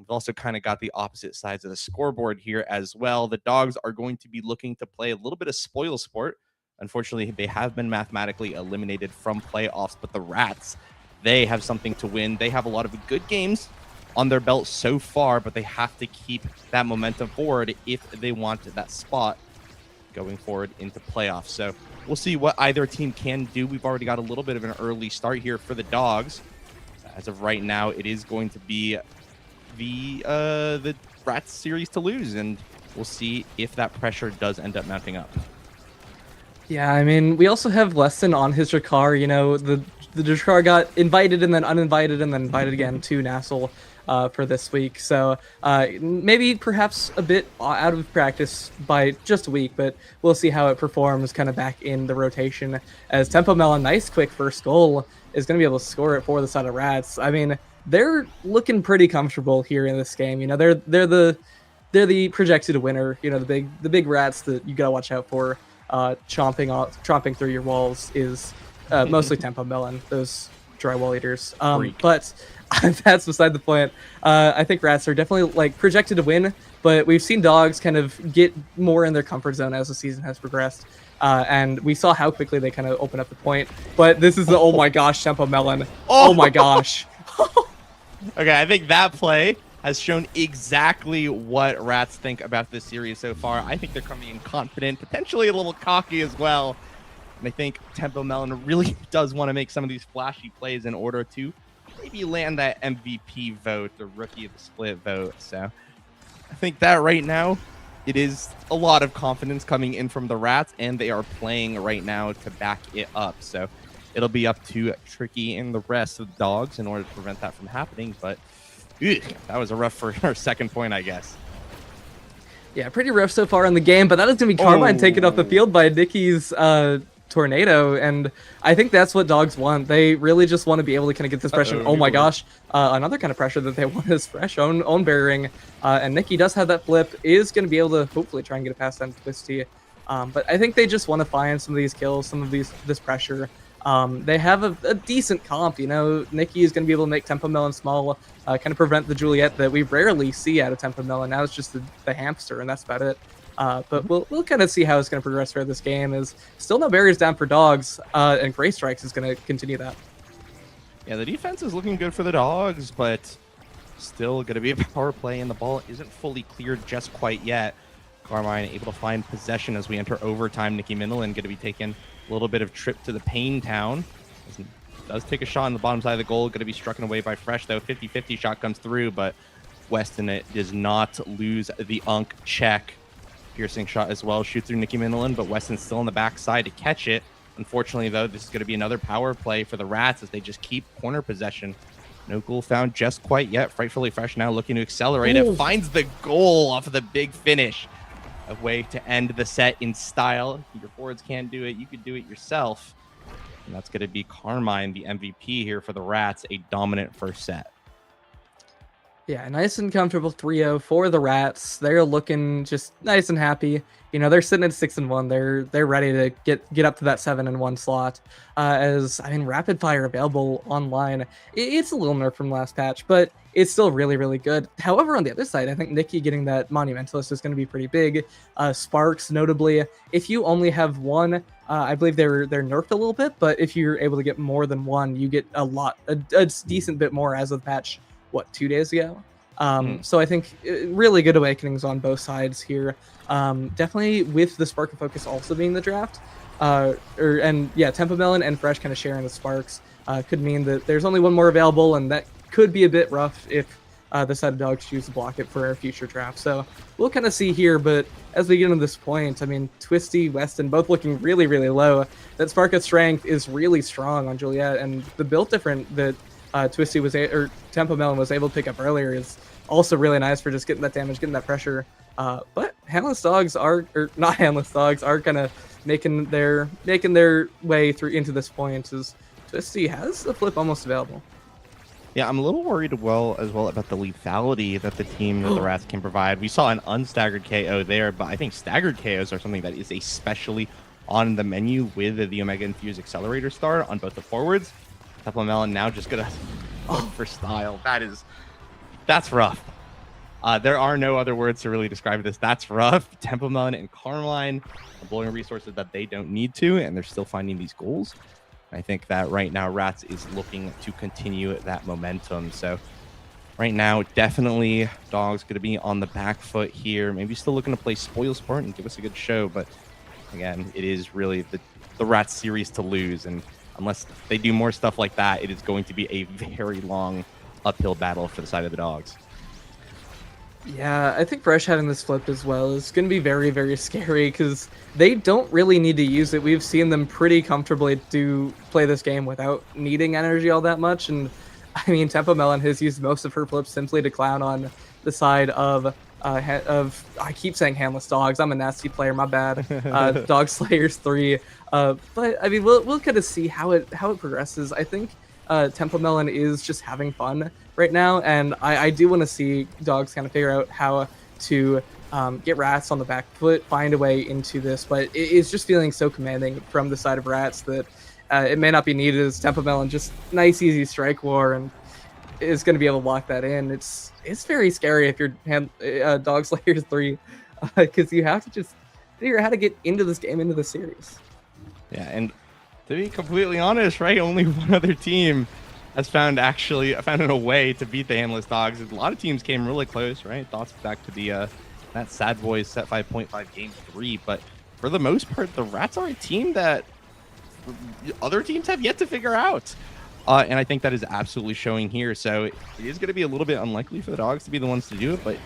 We've also kind of got the opposite sides of the scoreboard here as well. The Dogs are going to be looking to play a little bit of spoil sport. Unfortunately, they have been mathematically eliminated from playoffs, but the Rats, they have something to win. They have a lot of good games on their belt so far, but they have to keep that momentum forward if they want that spot going forward into playoffs. So we'll see what either team can do. We've already got a little bit of an early start here for the Dogs. As of right now, it is going to be the Rats series to lose, and we'll see if that pressure does end up mounting up. Yeah, I mean, we also have Weston on his Jakar. You know, the Jakar got invited and then uninvited and then invited again to NASL for this week. So maybe perhaps a bit out of practice by just a week, but we'll see how it performs kind of back in the rotation. As Tempo Melon, nice quick first goal, is going to be able to score it for the side of Rats. I mean, they're looking pretty comfortable here in this game. You know, they're the projected winner. You know, the big Rats that you gotta watch out for. Chomping through your walls is mostly Tempo Melon, those drywall eaters. But that's beside the point. I think Rats are definitely like projected to win, but we've seen Dogs kind of get more in their comfort zone as the season has progressed. And we saw how quickly they kind of open up the point. But this is the, oh my gosh, Tempo Melon. Oh my gosh. Okay, I think that play has shown exactly what Rats think about this series so far. I think they're coming in confident, potentially a little cocky as well. And I think Tempo Melon really does want to make some of these flashy plays in order to maybe land that MVP vote, the Rookie of the Split vote. So I think that right now, it is a lot of confidence coming in from the Rats, and they are playing right now to back it up. So it'll be up to Tricky and the rest of the Dogs in order to prevent that from happening. But that was a rough for our second point, I guess. Yeah, pretty rough so far in the game, but that is going to be Carmine taken off the field by Nicky's tornado, and I think that's what Dogs want. They really just want to be able to kind of get this pressure. Oh my gosh, another kind of pressure that they want is fresh own barriering, and Nicky does have that flip, is going to be able to hopefully try and get it past them Twisty. But I think they just want to find some of these kills, some of this pressure. They have a decent comp, you know. Nicky is going to be able to make Tempo Melon small, kind of prevent the Juliet that we rarely see out of Tempo Melon. Now it's just the hamster, and that's about it. But we'll kind of see how it's going to progress throughout this game. Is still no barriers down for Dogs, and Gray Strikes is going to continue that. Yeah, the defense is looking good for the Dogs, but still going to be a power play, and the ball isn't fully cleared just quite yet. Carmine able to find possession as we enter overtime. Nicky Mindelin going to be taking a little bit of trip to the Pain Town. Does take a shot on the bottom side of the goal. Going to be struck away by Fresh, though. 50-50 shot comes through, but Weston does not lose the Unk check. Piercing shot as well. Shoot through Nicky Mindelin, but Weston's still on the backside to catch it. Unfortunately, though, this is going to be another power play for the Rats as they just keep corner possession. No goal found just quite yet. Frightfully Fresh now looking to accelerate it. Finds the goal off of the big finish. A way to end the set in style. Your forwards can't do it. You could do it yourself. And that's going to be Carmine, the MVP here for the Rats. A dominant first set. Yeah, nice and comfortable 3-0 for the Rats. They're looking just nice and happy. You know, they're sitting at 6-1. They're ready to get up to that 7-1 slot. As I mean, Rapid Fire available online. It's a little nerfed from last patch, but it's still really, really good. However, on the other side, I think Nicky getting that Monumentalist is going to be pretty big. Sparks, notably, if you only have one, I believe they're nerfed a little bit, but if you're able to get more than one, you get a decent bit more as of the patch. What, 2 days ago? So I think really good awakenings on both sides here. Definitely with the Spark of Focus also being the draft. Tempo Melon and Fresh kind of sharing the Sparks could mean that there's only one more available, and that could be a bit rough if the side of Dogs choose to block it for a future draft. So we'll kind of see here, but as we get into this point, I mean, Twisty, Weston, both looking really, really low. That Spark of Strength is really strong on Juliet, and the build different that Twisty Tempo Melon was able to pick up earlier is also really nice for just getting that damage, getting that pressure. But handless Dogs are kind of making their way through into this point. As Twisty has a flip almost available. Yeah, I'm a little worried as well about the lethality that the team that the Rats can provide. We saw an unstaggered KO there, but I think staggered KOs are something that is especially on the menu with the Omega Infuse Accelerator Star on both the forwards. Tempo Melon now just gonna look for style. That's rough. There are no other words to really describe this. That's rough. Tempo Melon and Carmine are blowing resources that they don't need to, and they're still finding these goals. I think that right now Rats is looking to continue that momentum. So right now, definitely Dogs going to be on the back foot here. Maybe still looking to play spoil sport and give us a good show. But again, it is really the Rats series to lose. And unless they do more stuff like that, it is going to be a very long uphill battle for the side of the Dogs. Yeah, I think Fresh having this flip as well is going to be very, very scary because they don't really need to use it. We've seen them pretty comfortably play this game without needing energy all that much. And I mean, Tempo Melon has used most of her flips simply to clown on the side of I keep saying Handless Dogs. I'm a nasty player, my bad. Dog Slayers 3. But I mean, we'll kind of see how it progresses. I think Tempo Melon is just having fun right now, and I do want to see Dogs kind of figure out how to get Rats on the back foot, find a way into this, but it is just feeling so commanding from the side of Rats that it may not be needed as Tempo Melon just nice, easy strike war, and is going to be able to lock that in. It's very scary if you're Dog Slayers 3, because you have to just figure out how to get into this game, into the series. Yeah, and to be completely honest, right, only one other team has found a way to beat the Handless Dogs. A lot of teams came really close, right? Thoughts back to the that Sad Boys set 5.5 game 3, but for the most part, the Rats are a team that other teams have yet to figure out. And I think that is absolutely showing here. So it is going to be a little bit unlikely for the Dogs to be the ones to do it, but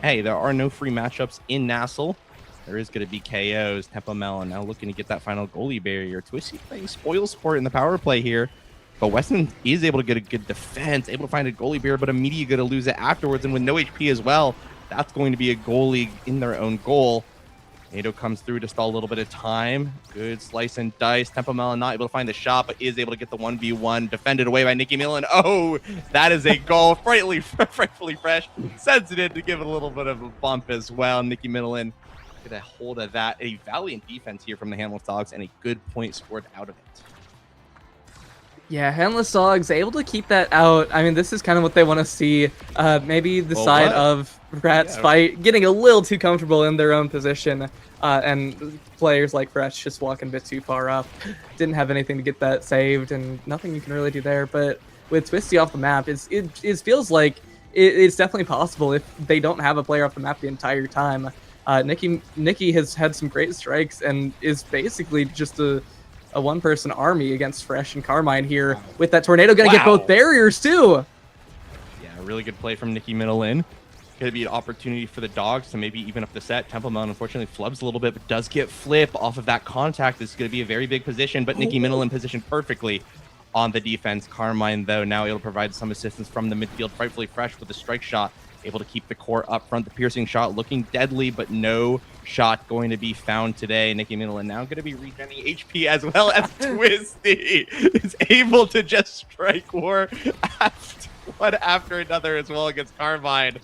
hey, there are no free matchups in NASL. There is going to be KOs. Tempo Melon now looking to get that final goalie barrier. Twisty playing spoil sport in the power play here. But Weston is able to get a good defense, able to find a goalie barrier, but immediately going to lose it afterwards. And with no HP as well, that's going to be a goalie in their own goal. Nato comes through to stall a little bit of time. Good slice and dice. Tempo Melon not able to find the shot, but is able to get the 1v1. Defended away by Nicky Millen. Oh, that is a goal. Frightfully fresh. Sends it in to give it a little bit of a bump as well. Nicky Millen get a hold of that. A valiant defense here from the Handless Dogs and a good point scored out of it. Yeah, Handless Dogs able to keep that out. I mean, this is kind of what they want to see. Maybe the side of Rats fight getting a little too comfortable in their own position, and players like Fresh just walking a bit too far up. Didn't have anything to get that saved, and nothing you can really do there. But with Twisty off the map, it feels like it's definitely possible if they don't have a player off the map the entire time. Nikki has had some great strikes and is basically just a one-person army against Fresh and Carmine here with that tornado. Gonna get both barriers too. Yeah, really good play from Nicky Middleton. Gonna be an opportunity for the Dogs to maybe even up the set. Tempo Melon unfortunately flubs a little bit, but does get flip off of that contact. This is gonna be a very big position, but Nicky Middleton positioned perfectly on the defense. Carmine, though, now able to provide some assistance from the midfield. Frightfully Fresh with the strike shot. Able to keep the core up front. The piercing shot looking deadly, but no shot going to be found today. Nicky Middleton now going to be regenerating HP as well as Twisty is able to just strike war one after another as well against Carmine.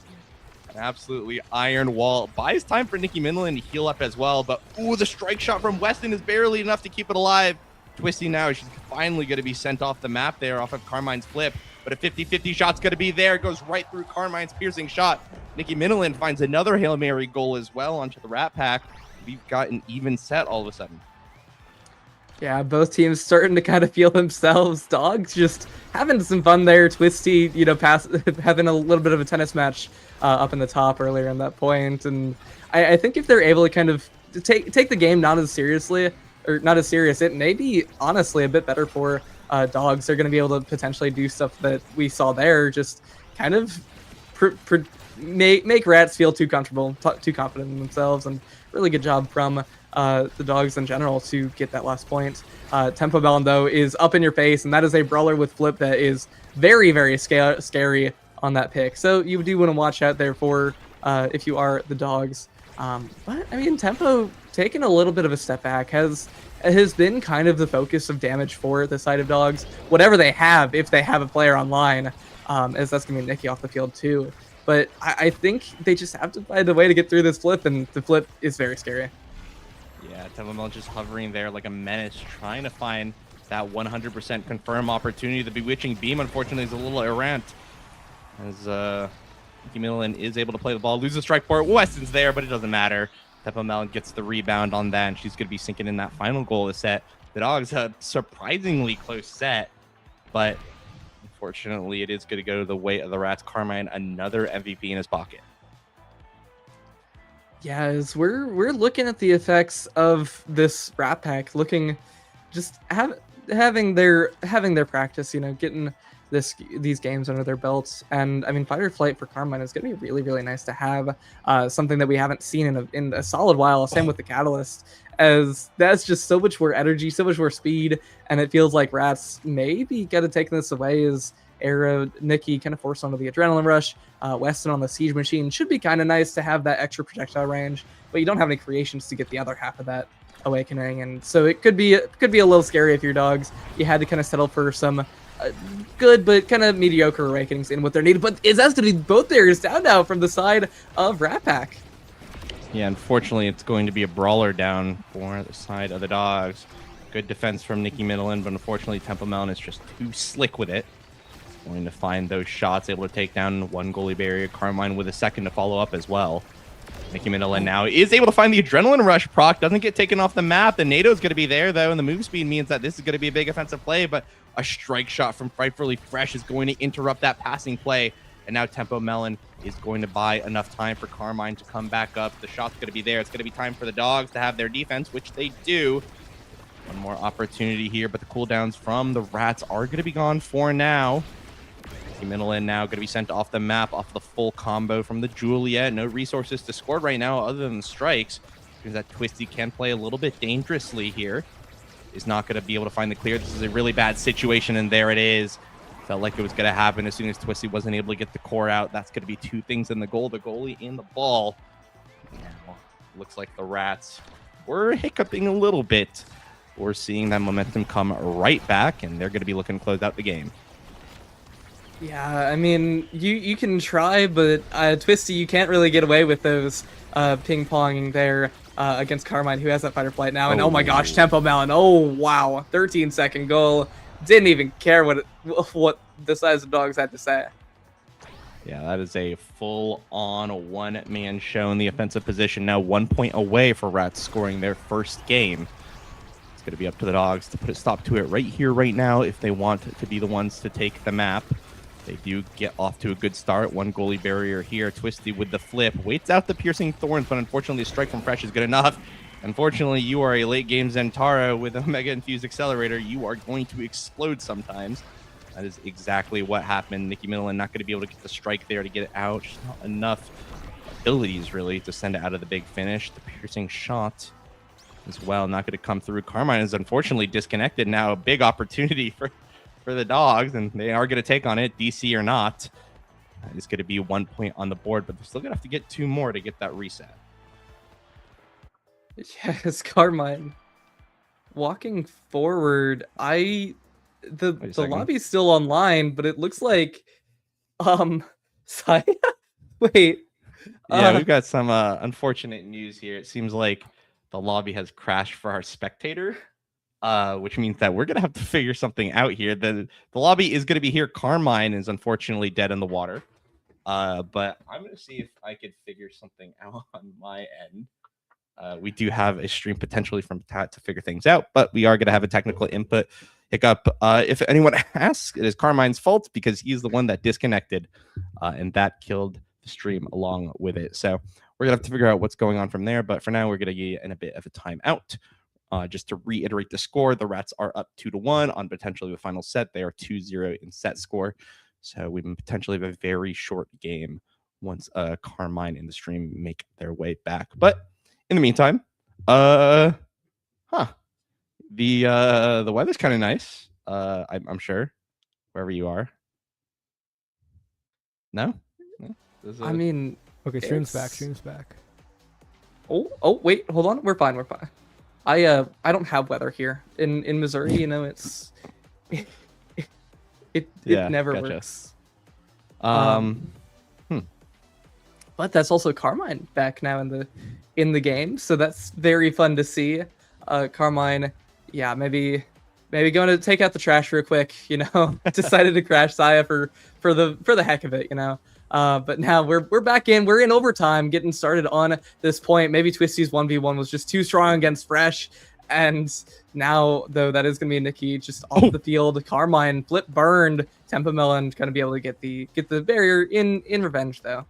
An absolutely iron wall. Buys time for Nicky Middleton to heal up as well, but ooh, the strike shot from Weston is barely enough to keep it alive. Twisty now, she's finally going to be sent off the map there off of Carmine's flip. But a 50-50 shot's going to be there. Goes right through Carmine's piercing shot. Nicky Middleton finds another Hail Mary goal as well onto the Rat Pack. We've got an even set all of a sudden. Yeah, both teams starting to kind of feel themselves. Dogs just having some fun there. Twisty, having a little bit of a tennis match up in the top earlier in that point. And I think if they're able to kind of take the game not as seriously, or not as serious, it may be honestly a bit better for Dogs. They're going to be able to potentially do stuff that we saw there, just kind of make Rats feel too comfortable, too confident in themselves, and really good job from the Dogs in general to get that last point. Tempo Melon, though, is up in your face, and that is a brawler with flip that is very, very scary on that pick. So you do want to watch out there for if you are the Dogs. But, I mean, Tempo taking a little bit of a step back has been kind of the focus of damage for the side of Dogs. Whatever they have, if they have a player online, as that's going to be Nikki off the field too. But I think they just have to find a way to get through this flip, and the flip is very scary. Yeah, Tempo Melon just hovering there like a menace, trying to find that 100% confirm opportunity. The Bewitching Beam, unfortunately, is a little errant. As Nicki Millen is able to play the ball, loses a strike for it. Weston's there, but it doesn't matter. Tempo Melon gets the rebound on that, and she's going to be sinking in that final goal of the set. The Dogs a surprisingly close set, but unfortunately, it is going to go the way of the Rats. Carmine, another MVP in his pocket. Yeah, as we're looking at the effects of this Rat Pack, looking just having their practice, getting these games under their belts. And I mean, Fight or Flight for Carmine is going to be really, really nice to have, something that we haven't seen in a solid while. Same with the Catalyst, as that's just so much more energy, so much more speed, and it feels like Rats maybe got to take this away as Arrow, Nikki kind of forced onto the Adrenaline Rush. Weston on the Siege Machine should be kind of nice to have that extra projectile range, but you don't have any creations to get the other half of that Awakening, and so it could be a little scary if your Dogs, you had to kind of settle for some good but kind of mediocre Awakenings in what they're needed. But it's actually both there is down now from the side of Rat Pack. Yeah, unfortunately, it's going to be a brawler down for the side of the Dogs. Good defense from Nicki Millen, but unfortunately, Tempo Melon is just too slick with it. Going to find those shots, able to take down one goalie barrier. Carmine with a second to follow up as well. Nicki Millen now is able to find the Adrenaline Rush proc. Doesn't get taken off the map. The NATO's going to be there, though, and the move speed means that this is going to be a big offensive play, but a strike shot from Frightfully Fresh is going to interrupt that passing play. And now Tempo Melon is going to buy enough time for Carmine to come back up. The shot's going to be there. It's going to be time for the Dogs to have their defense, which they do. One more opportunity here, but the cooldowns from the Rats are going to be gone for now. Millen now going to be sent off the map, off the full combo from the Juliet. No resources to score right now other than the strikes. Because that Twisty can play a little bit dangerously here. Is not going to be able to find the clear. This is a really bad situation, and there it is. Felt like it was going to happen as soon as Twisty wasn't able to get the core out. That's going to be two things in the goal, the goalie and the ball. Now, looks like the Rats were hiccuping a little bit. We're seeing that momentum come right back, and they're going to be looking to close out the game. Yeah, I mean, you can try, but Twisty, you can't really get away with those ping-ponging there against Carmine, who has that Fight or Flight now. And oh my gosh, Tempo Melon, oh wow, 13-second goal. Didn't even care what the size of Dogs had to say. Yeah, that is a full-on one-man show in the offensive position. Now 1 point away for Rats scoring their first game. It's going to be up to the Dogs to put a stop to it right here, right now, if they want to be the ones to take the map. They do get off to a good start. One goalie barrier here. Twisty with the flip. Waits out the piercing thorns, but unfortunately, a strike from Fresh is good enough. Unfortunately, you are a late game Zentara with a Mega Infused Accelerator. You are going to explode sometimes. That is exactly what happened. Nicki Millen not going to be able to get the strike there to get it out. Just not enough abilities, really, to send it out of the big finish. The piercing shot as well, not going to come through. Carmine is unfortunately disconnected now. A big opportunity for the Dogs, and they are going to take on it, DC or not. It's going to be 1 point on the board, but they're still going to have to get 2 more to get that reset. Yes, Carmine. Walking forward, the lobby's still online, but it looks like Saya? Wait. Yeah, we've got some unfortunate news here. It seems like the lobby has crashed for our spectator. Which means that we're going to have to figure something out here. The lobby is going to be here. Carmine is unfortunately dead in the water. But I'm going to see if I could figure something out on my end. We do have a stream potentially from Tat to figure things out, but we are going to have a technical input hiccup. If anyone asks, it is Carmine's fault because he's the one that disconnected, and that killed the stream along with it. So we're going to have to figure out what's going on from there. But for now, we're going to get in a bit of a timeout. Just to reiterate the score, the Rats are up 2-1 on potentially the final set. They are 2-0 in set score. So we potentially have a very short game once Carmine and the stream make their way back. But in the meantime, the weather's kind of nice. I'm sure wherever you are. No? I mean, okay, stream's back. Oh, wait, hold on. We're fine. I don't have weather here in Missouri. You know, it never gotcha. Works. But that's also Carmine back now in the game, so that's very fun to see. Carmine, yeah, maybe going to take out the trash real quick. You know, decided to crash Saya for the heck of it. You know, But now we're back in. We're in overtime, getting started on this point. Maybe Twisty's 1v1 was just too strong against Fresh. And now, though, that is going to be Nikki just off the field. Carmine flip burned. Tempo Melon going to be able to get the barrier in revenge, though.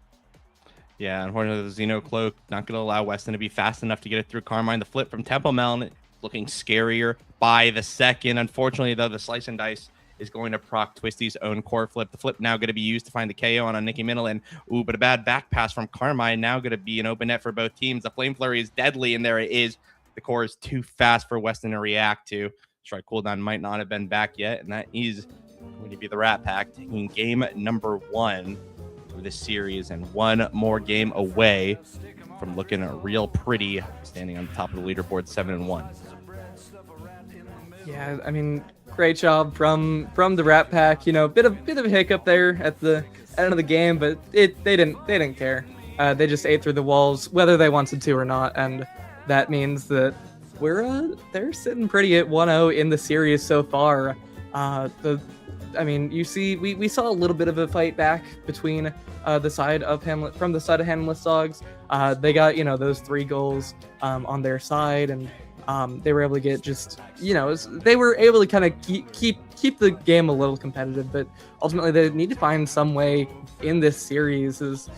Yeah, unfortunately, the Xeno Cloak not going to allow Weston to be fast enough to get it through Carmine. The flip from Tempo Melon looking scarier by the second. Unfortunately, though, the Slice and Dice is going to proc Twisty's own core flip. The flip now going to be used to find the KO on Nikki Minilin. Ooh, but a bad back pass from Carmine. Now going to be an open net for both teams. The Flame Flurry is deadly, and there it is. The core is too fast for Weston to react to. Strike cooldown might not have been back yet, and that is going to be the Rat Pack taking game number 1 of this series and one more game away from looking real pretty, standing on the top of the leaderboard 7-1. Yeah, I mean, great job from the Rat Pack. You know, bit of a hiccup there at the end of the game, but they didn't care. They just ate through the walls, whether they wanted to or not, and that means that they're sitting pretty at 1-0 in the series so far. I mean, you see, we saw a little bit of a fight back between the side of Hamlet's Dogs. They got, you know, those 3 goals on their side, and they were able to get just, you know, they were able to kind of keep the game a little competitive, but ultimately they need to find some way in this series. Is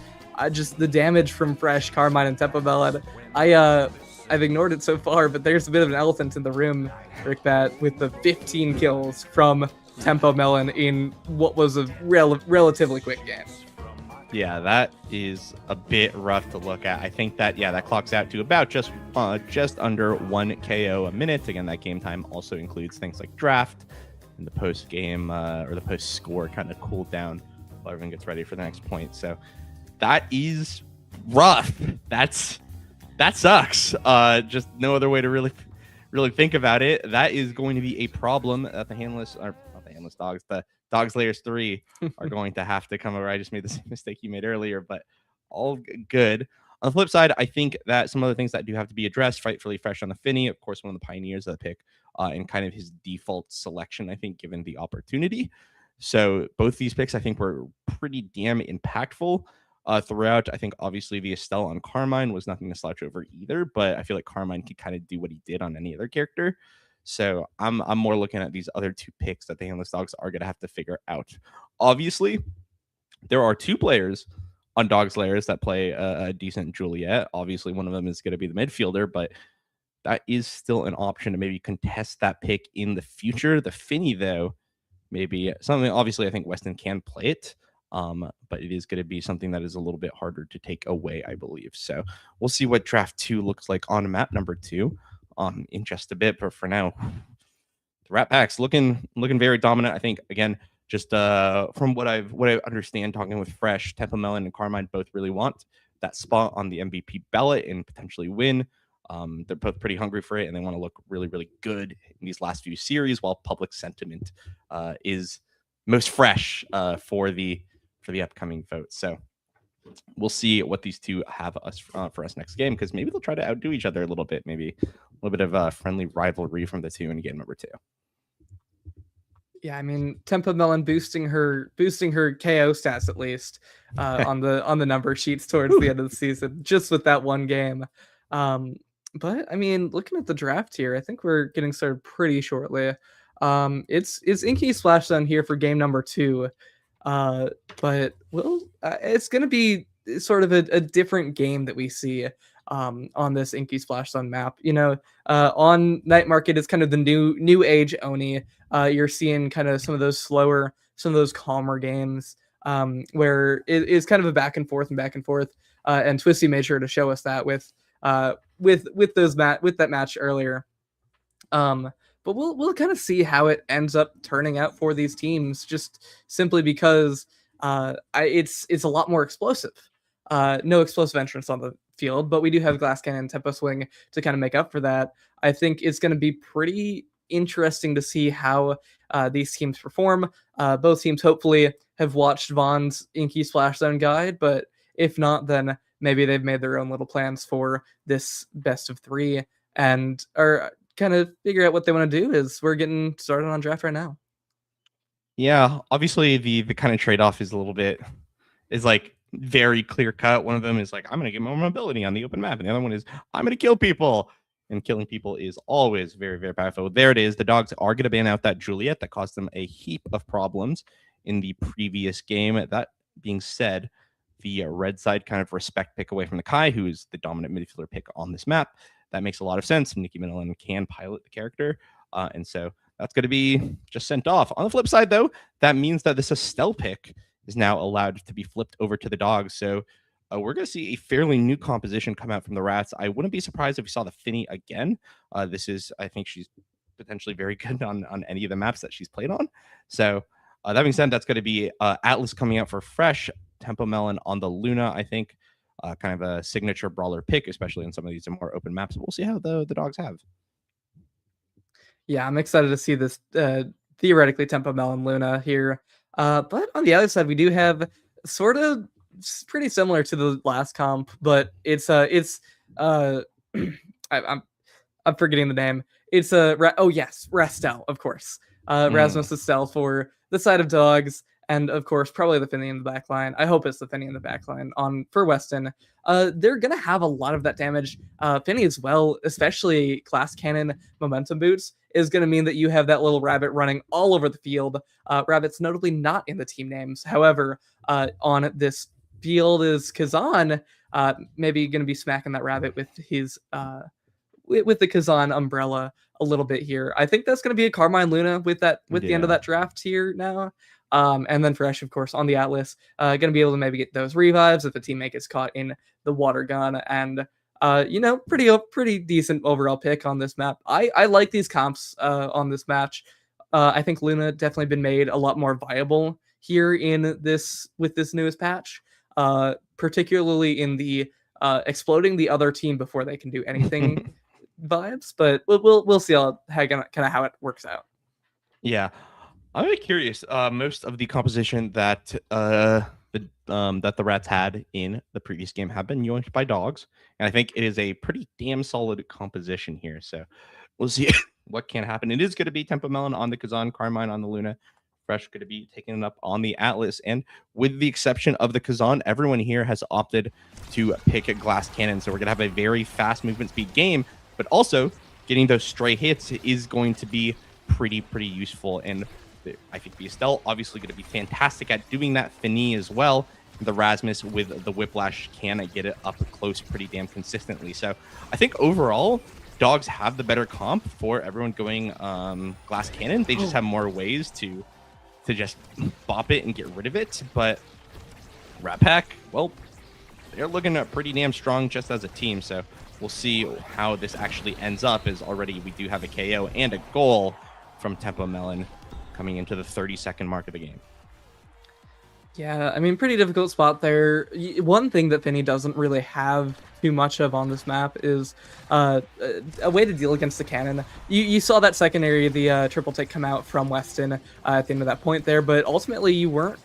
just the damage from Fresh, Carmine, and Tempo Melon. I've ignored it so far, but there's a bit of an elephant in the room, Rickbat, with the 15 kills from Tempo Melon in what was a relatively quick game. Yeah, that is a bit rough to look at. I think that, yeah, that clocks out to about just under 1 KO a minute. Again, that game time also includes things like draft and the post game or the post score kind of cool down while everyone gets ready for the next point. So that is rough. That sucks. Just no other way to really think about it. That is going to be a problem that the Handless, or not the Handless Dogs, the Dogs Layers 3 are going to have to come over. I just made the same mistake you made earlier, but all good. On the flip side, I think that some of the things that do have to be addressed, Frightfully Fresh on the Finny, of course, one of the pioneers of the pick, and kind of his default selection, I think, given the opportunity. So both these picks, I think, were pretty damn impactful throughout. I think, obviously, the Estelle on Carmine was nothing to slouch over either, but I feel like Carmine could kind of do what he did on any other character. So I'm more looking at these other 2 picks that the Handless Dogs are going to have to figure out. Obviously, there are 2 players on Dogs Layers that play a decent Juliet. Obviously, one of them is going to be the midfielder, but that is still an option to maybe contest that pick in the future. The Finny, though, maybe something. Obviously, I think Weston can play it, but it is going to be something that is a little bit harder to take away, I believe. So we'll see what draft 2 looks like on map number 2. In just a bit, but for now, the Rat Pack's looking very dominant. I think, again, just from what I understand, talking with Fresh, Tempo Melon and Carmine both really want that spot on the MVP ballot and potentially win. They're both pretty hungry for it, and they want to look really, really good in these last few series, while public sentiment is most fresh for the upcoming vote. So we'll see what these 2 have for us next game, because maybe they'll try to outdo each other a little bit. Maybe a little bit of a friendly rivalry from the 2 in game number 2. Yeah, I mean, Tempo Melon boosting her KO stats at least on the number sheets towards the end of the season, just with that one game. But I mean, looking at the draft here, I think we're getting started pretty shortly. It's Inky Splashdown here for game number 2. But it's going to be sort of a different game that we see on this Inky Splashdown map. You know, on Night Market, it's kind of the new age Oni. You're seeing kind of some of those slower, some of those calmer games where it is kind of a back and forth. And Twisty made sure to show us that with that match earlier. But we'll kind of see how it ends up turning out for these teams, just simply because it's a lot more explosive. No explosive entrance on the field, but we do have Glass Cannon and Tempo Swing to kind of make up for that. I think it's going to be pretty interesting to see how these teams perform. Both teams hopefully have watched Vaughn's Inky Splashdown guide, but if not, then maybe they've made their own little plans for this best of 3 and are kind of figure out what they want to do. Is we're getting started on draft right now. Yeah, obviously the kind of trade-off is a little bit is like very clear cut. One of them is like, I'm going to get more mobility on the open map. And the other one is, I'm going to kill people. And killing people is always very, very powerful. There it is. The dogs are going to ban out that Juliet that caused them a heap of problems in the previous game. That being said, the red side kind of respect pick away from the Kai, who is the dominant midfielder pick on this map. That makes a lot of sense. Nicki Minilin can pilot the character. And so that's going to be just sent off. On the flip side, though, that means that this Estelle pick is now allowed to be flipped over to the dogs. So we're going to see a fairly new composition come out from the Rats. I wouldn't be surprised if we saw the Finny again. I think she's potentially very good on any of the maps that she's played on. So that being said, that's going to be Atlas coming out for Fresh, Tempo Melon on the Luna, I think. Kind of a signature brawler pick, especially in some of these more open maps. We'll see how the dogs have. Yeah, I'm excited to see this theoretically Tempo Melon Luna here. But on the other side, we do have sort of pretty similar to the last comp, but it's I'm forgetting the name. It's Rastel, of course. Rasmus Estelle for the side of dogs. And of course, probably the Finny in the backline. I hope it's the Finny in the backline for Weston. They're gonna have a lot of that damage. Finny as well, especially Glass Cannon Momentum Boots, is gonna mean that you have that little rabbit running all over the field. Rabbit's notably not in the team names. However, on this field is Kazan, maybe gonna be smacking that rabbit with his with the Kazan umbrella a little bit here. I think that's gonna be a Carmine Luna with the end of that draft here now. And then Fresh, of course, on the Atlas, going to be able to maybe get those revives if the teammate gets caught in the water gun. And, pretty decent overall pick on this map. I like these comps on this match. I think Luna definitely been made a lot more viable here with this newest patch, particularly in the exploding the other team before they can do anything vibes. But we'll see how it works out. Yeah. I'm really curious. Most of the composition that the Rats had in the previous game have been yoinked by dogs, and I think it is a pretty damn solid composition here. So we'll see what can happen. It is going to be Tempo Melon on the Kazan, Carmine on the Luna, Fresh going to be taking it up on the Atlas, and with the exception of the Kazan, everyone here has opted to pick a Glass Cannon. So we're going to have a very fast movement speed game, but also getting those stray hits is going to be pretty useful. And I think the Estelle obviously going to be fantastic at doing that. Finny as well. The Rasmus with the Whiplash can get it up close pretty damn consistently. So I think overall, dogs have the better comp for everyone going Glass Cannon. They just have more ways to just bop it and get rid of it. But Rat Pack, well, they're looking pretty damn strong just as a team. So we'll see how this actually ends up, as already we do have a KO and a goal from Tempo Melon coming into the 30-second mark of the game. Yeah, I mean, pretty difficult spot there. One thing that Finny doesn't really have too much of on this map is a way to deal against the cannon. You saw that secondary, the triple take come out from Weston at the end of that point there, but ultimately you weren't.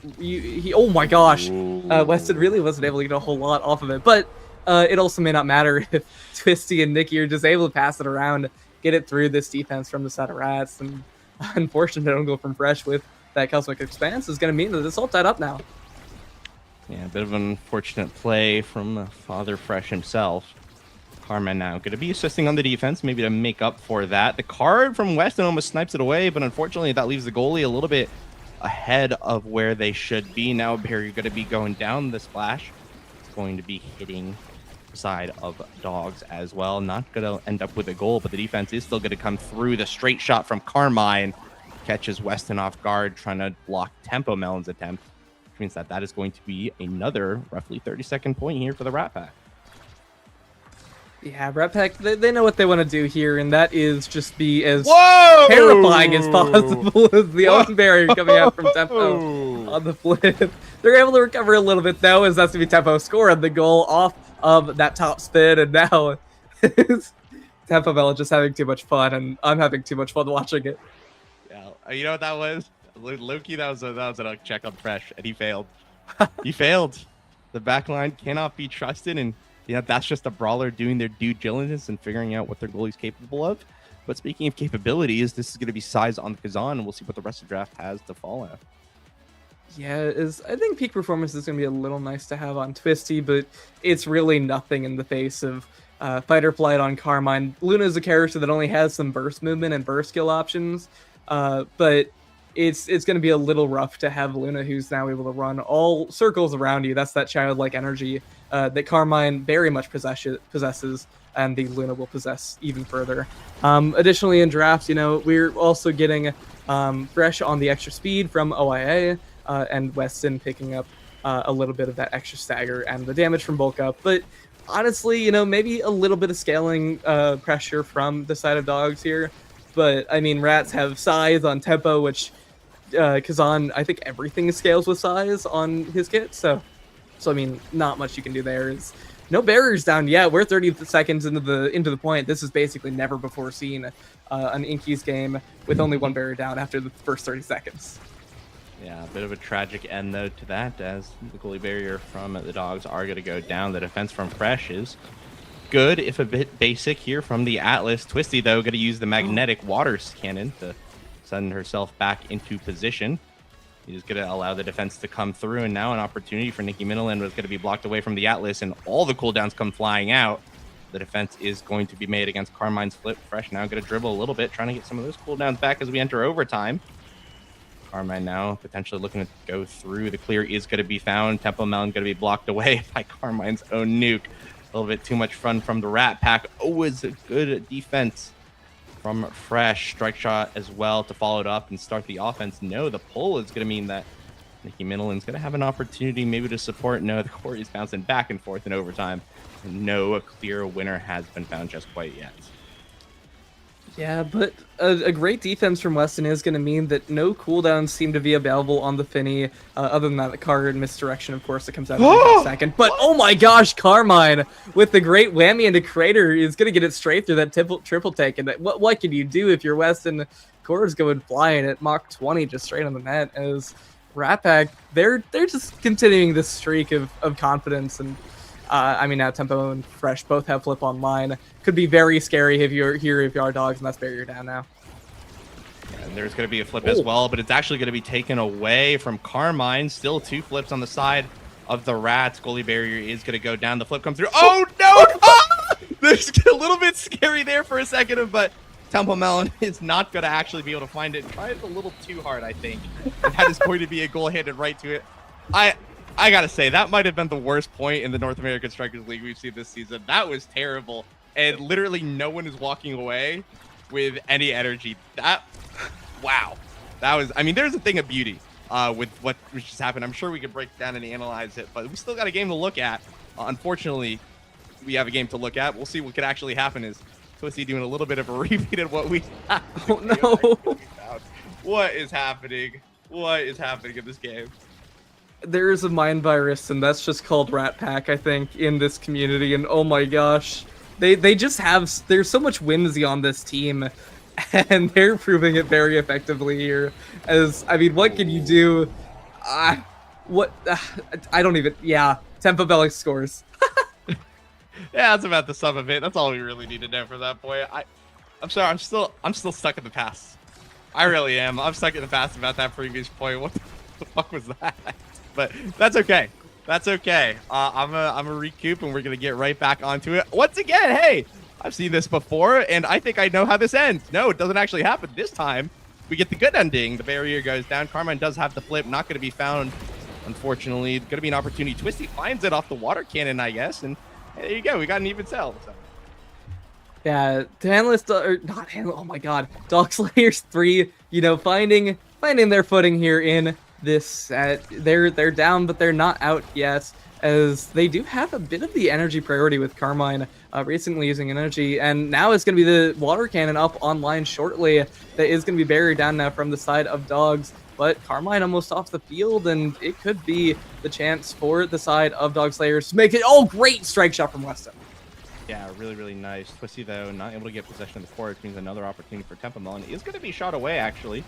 Oh my gosh, Weston really wasn't able to get a whole lot off of it. But it also may not matter if Twisty and Nikki are just able to pass it around, get it through this defense from the side of Rats, and unfortunately, don't go from Fresh with that Cosmic Expanse is going to mean that it's all tied up now. Yeah, a bit of an unfortunate play from Father Fresh himself. Carmen now going to be assisting on the defense, maybe to make up for that. The card from Weston almost snipes it away, but unfortunately that leaves the goalie a little bit ahead of where they should be. Now Barry going to be going down the splash. It's going to be hitting the side of dogs as well. Not going to end up with a goal, but the defense is still going to come through. The straight shot from Carmine catches Weston off guard, trying to block Tempo Melon's attempt, which means that is going to be another roughly 30-second point here for the Rat Pack. Yeah, Rat Pack, they know what they want to do here, and that is just be as terrifying as possible as the own barrier coming out from Tempo on the flip. They're able to recover a little bit, though, as that's going to be Tempo scoring the goal off of that top spin, and now Tempo Melon just having too much fun, and I'm having too much fun watching it. You know what that was? Loki, that was a check on Fresh, and he failed. He failed. The backline cannot be trusted, and that's just a brawler doing their due diligence and figuring out what their goalie's capable of. But speaking of capabilities, this is going to be size on the Kazan, and we'll see what the rest of the draft has to follow. Yeah, I think peak performance is going to be a little nice to have on Twisty, but it's really nothing in the face of Fight or Flight on Carmine. Luna is a character that only has some burst movement and burst skill options, but it's going to be a little rough to have Luna, who's now able to run all circles around you. That's that childlike energy that Carmine very much possesses, and the Luna will possess even further. Additionally, in drafts, we're also getting Fresh on the extra speed from OIA, and Weston picking up a little bit of that extra stagger and the damage from bulk up. But honestly, maybe a little bit of scaling pressure from the side of dogs here. But I mean, Rats have size on tempo, which Kazan, I think everything scales with size on his kit. So I mean, not much you can do there. Is no barriers down yet. We're 30 seconds into the point. This is basically never before seen an Inky's game with only one barrier down after the first 30 seconds. Yeah, a bit of a tragic end, though, to that, as the goalie barrier from the Dogs are going to go down. The defense from Fresh is good, if a bit basic here from the Atlas. Twisty, though, going to use the magnetic water cannon to send herself back into position. He's going to allow the defense to come through, and now an opportunity for Nikki Miniland was going to be blocked away from the Atlas, and all the cooldowns come flying out. The defense is going to be made against Carmine's flip. Fresh now going to dribble a little bit, trying to get some of those cooldowns back as we enter overtime. Carmine now potentially looking to go through. The clear is going to be found. Tempo Melon going to be blocked away by Carmine's own nuke. A little bit too much fun from the Rat Pack. Always a good defense from Fresh. Strike shot as well to follow it up and start the offense. No, the pull is going to mean that Nikki Miniland's going to have an opportunity maybe to support. No, the core is bouncing back and forth in overtime. No clear winner has been found just quite yet. Yeah, but a great defense from Weston is going to mean that no cooldowns seem to be available on the Finny, other than that card misdirection, of course, that comes out in a second. But oh my gosh, Carmine, with the great whammy into Crater, is going to get it straight through that triple take. And what can you do if your Weston core is going flying at Mach 20 just straight on the net? As Rat Pack, they're just continuing this streak of confidence. And I mean, now Tempo and Fresh both have flip online. Could be very scary if you're here, if you are dogs, and that's barrier down now. And there's going to be a flip as well, but it's actually going to be taken away from Carmine. Still two flips on the side of the Rats. Goalie barrier is going to go down. The flip comes through. Oh, no! Ah! There's a little bit scary there for a second, but Tempo Melon is not going to actually be able to find it. Tried a little too hard, I think. And that is going to be a goal handed right to it. I gotta say, that might have been the worst point in the North American Strikers League we've seen this season. That was terrible. And literally no one is walking away with any energy. Wow. That was, I mean, there's a thing of beauty with what just happened. I'm sure we could break it down and analyze it, but we still got a game to look at. Unfortunately, we have a game to look at. We'll see what could actually happen. Is Twisty doing a little bit of a repeat of what we had. Oh, no. What is happening? What is happening in this game? There is a mind virus, and that's just called Rat Pack, I think, in this community. And oh my gosh, they just have, there's so much whimsy on this team, and they're proving it very effectively here. As, I mean, what can you do? I don't even, yeah, Tempo Bellic scores. Yeah, that's about the sum of it. That's all we really need to know from that point. I'm sorry, I'm still stuck in the past. I really am. I'm stuck in the past about that previous point. What the fuck was that? But that's okay. That's okay. I'm a recoup, and we're gonna get right back onto it. Once again, hey, I've seen this before, and I think I know how this ends. No, it doesn't actually happen this time. We get the good ending. The barrier goes down. Carmine does have the flip. Not gonna be found, unfortunately. Gonna be an opportunity. Twisty finds it off the water cannon, I guess, and there you go. We got an even sell. So. Yeah, oh my god, Dog Slayers 3, finding their footing here in this set. They're down, but they're not out yet, as they do have a bit of the energy priority with Carmine recently using energy, and now it's going to be the water cannon up online shortly. That is going to be buried down now from the side of Dogs, but Carmine almost off the field, and it could be the chance for the side of Dog Slayers to make it. Oh, great strike shot from Weston. Yeah, really, really nice. Twisty, though, not able to get possession of the core, which means another opportunity for Tempo Melon is going to be shot away, actually.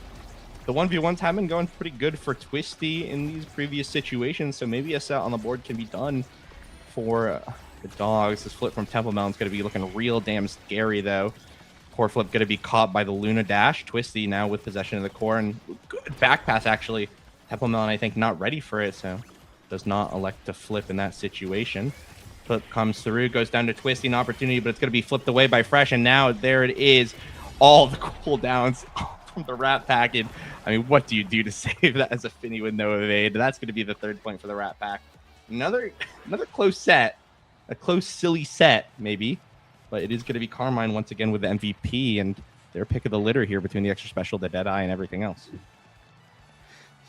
The 1v1s have been going pretty good for Twisty in these previous situations, so maybe a set on the board can be done for the Dogs. This flip from Tempo Melon is going to be looking real damn scary, though. Core flip going to be caught by the Luna Dash. Twisty now with possession of the core, and good back pass, actually, Melon, I think, not ready for it, so does not elect to flip in that situation. Flip comes through, goes down to Twisty, an opportunity, but it's going to be flipped away by Fresh, and now there it is. All the cooldowns from the Rat Pack, and I mean, what do you do to save that as a Finny with no evade? That's going to be the 3rd point for the Rat Pack. Another close set, a close, silly set, maybe, but it is going to be Carmine once again with the MVP, and their pick of the litter here between the extra special, the Deadeye, and everything else.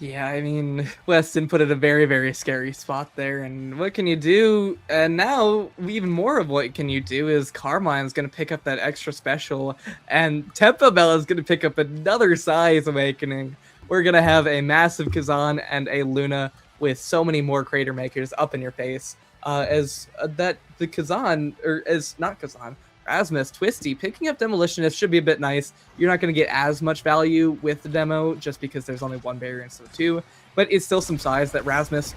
Yeah, I mean, Weston put it in a very, very scary spot there, and what can you do? And now, even more of what can you do is Carmine's going to pick up that extra special, and Tempo Bell is going to pick up another Size Awakening. We're going to have a massive Kazan and a Luna with so many more Crater Makers up in your face. The Kazan, or as not Kazan, Rasmus, Twisty, picking up Demolitionist should be a bit nice. You're not going to get as much value with the demo just because there's only 1 barrier instead of 2, but it's still some size that Rasmus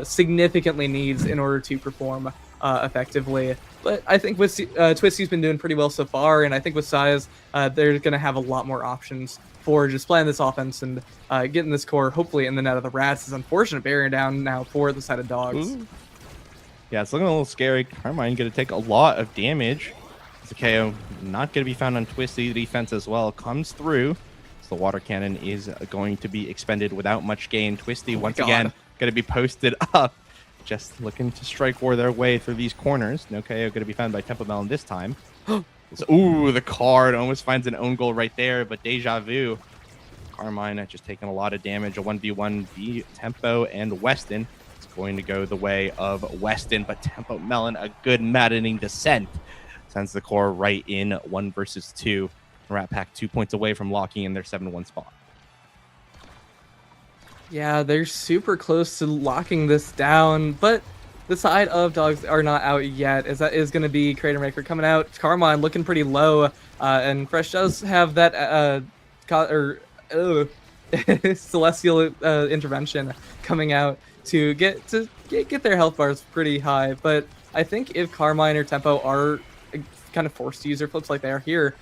significantly needs in order to perform effectively. But I think with Twisty's been doing pretty well so far, and I think with size, they're going to have a lot more options for just playing this offense and getting this core hopefully in the net of the Rats. Is unfortunate barrier down now for the side of Dogs. Ooh. Yeah, it's looking a little scary. Carmine going to take a lot of damage. The KO not going to be found on Twisty. The defense as well comes through. So the water cannon is going to be expended without much gain. Twisty once again going to be posted up. Just looking to strike war their way through these corners. No KO going to be found by Tempo Melon this time. Ooh, the card almost finds an own goal right there, but Deja Vu. Carmine just taking a lot of damage. A 1v1 v Tempo and Weston. It's going to go the way of Weston, but Tempo Melon, a good maddening descent. Sends the core right in 1 versus 2. Rat Pack 2 points away from locking in their 7-1 spot. Yeah, they're super close to locking this down, but the side of Dogs are not out yet, as that is going to be Crater Maker coming out. Carmine looking pretty low, and Fresh does have that Celestial Intervention coming out to get their health bars pretty high. But I think if Carmine or Tempo are kind of forced to use their flips like they are here,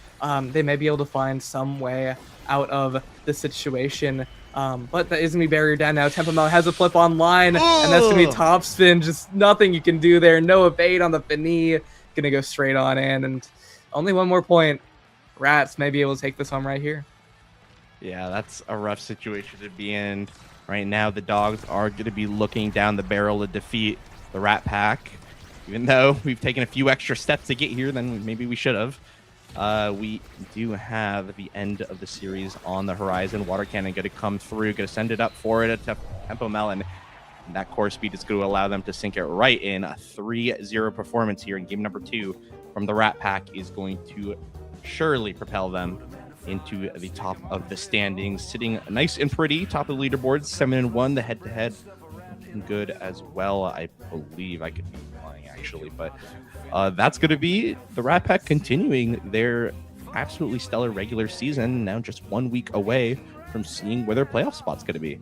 they may be able to find some way out of the situation. But that is going to be barrier down now. Tempo Melon has a flip online, and that's going to be top spin. Just nothing you can do there. No evade on the Fini. Going to go straight on in, and only 1 more point. Rats may be able to take this home right here. Yeah, that's a rough situation to be in. Right now, the Dogs are going to be looking down the barrel to defeat the Rat Pack. Even though we've taken a few extra steps to get here than maybe we should have. We do have the end of the series on the horizon. Water Cannon going to come through, going to send it up for it at Tempo Melon. And that core speed is going to allow them to sink it right in. A 3-0 performance here in game number 2 from the Rat Pack is going to surely propel them into the top of the standings. Sitting nice and pretty, top of the leaderboard, 7-1. The head-to-head good as well. I believe I could be lying actually, but that's going to be the Rat Pack continuing their absolutely stellar regular season, now just 1 week away from seeing where their playoff spot's going to be.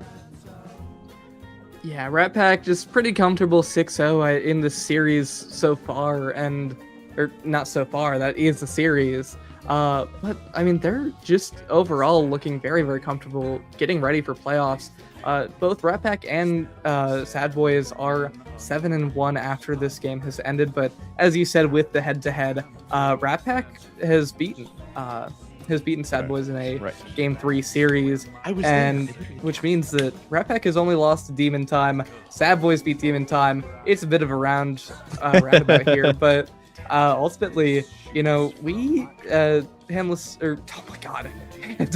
Yeah, Rat Pack just pretty comfortable 6-0 in the series so far, or not so far, that is the series. But I mean, they're just overall looking very, very comfortable getting ready for playoffs. Both Rat Pack and Sad Boys are 7-1 after this game has ended, but as you said, with the head-to-head, Rat Pack has beaten Sad Boys in a Game 3 series, which means that Rat Pack has only lost to Demon Time. Sad Boys beat Demon Time. It's a bit of a roundabout here, but ultimately, you know, we